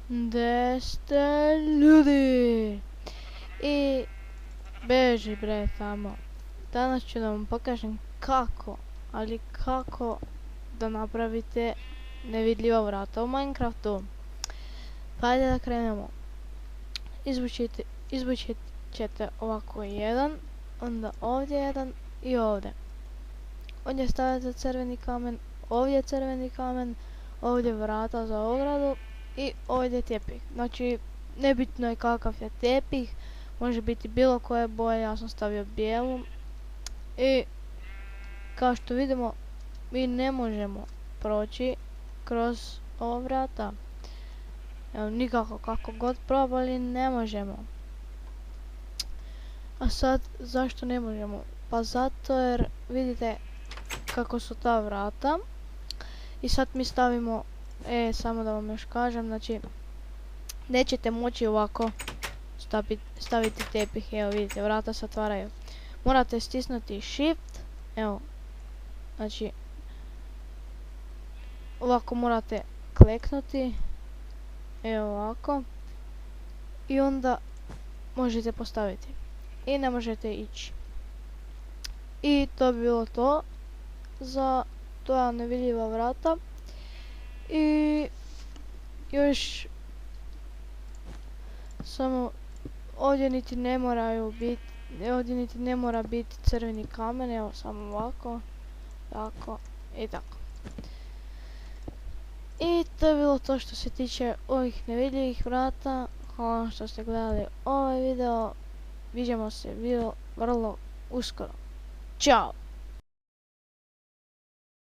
Gdje ste ljudi? I beži bre tamo. Danas ću da vam pokažem kako, ali kako da napravite nevidljiva vrata u Minecraftu. Pa ajde da krenemo. Izvući ćete ovako jedan, onda ovdje jedan i ovdje. Ovdje stavite crveni kamen, ovdje crveni kamen, ovdje vrata za ogradu i ovdje tepih. Znači, nebitno je kakav je tepih, može biti bilo koje boje, ja sam stavio bijelu. I kao što vidimo, mi ne možemo proći kroz ova vrata. Evo, nikako, kako god probali, ne možemo. A sad, zašto ne možemo? Pa zato jer vidite kako su ta vrata. I sad mi stavimo, samo da vam još kažem, znači, nećete moći ovako staviti tepih, evo vidite, vrata se otvaraju. Morate stisnuti shift, evo, znači, ovako morate kleknuti, evo ovako, i onda možete postaviti. I ne možete ići. I to bi bilo to za ta nevidljiva vrata. I još samo ovdje niti ne moraju biti, ovdje niti ne mora biti crveni kamen, evo samo ovako, tako i tako. I to je bilo to što se tiče ovih nevidljivih vrata. Hvala što ste gledali ovaj video. Vidimo se vrlo uskoro. Ćao!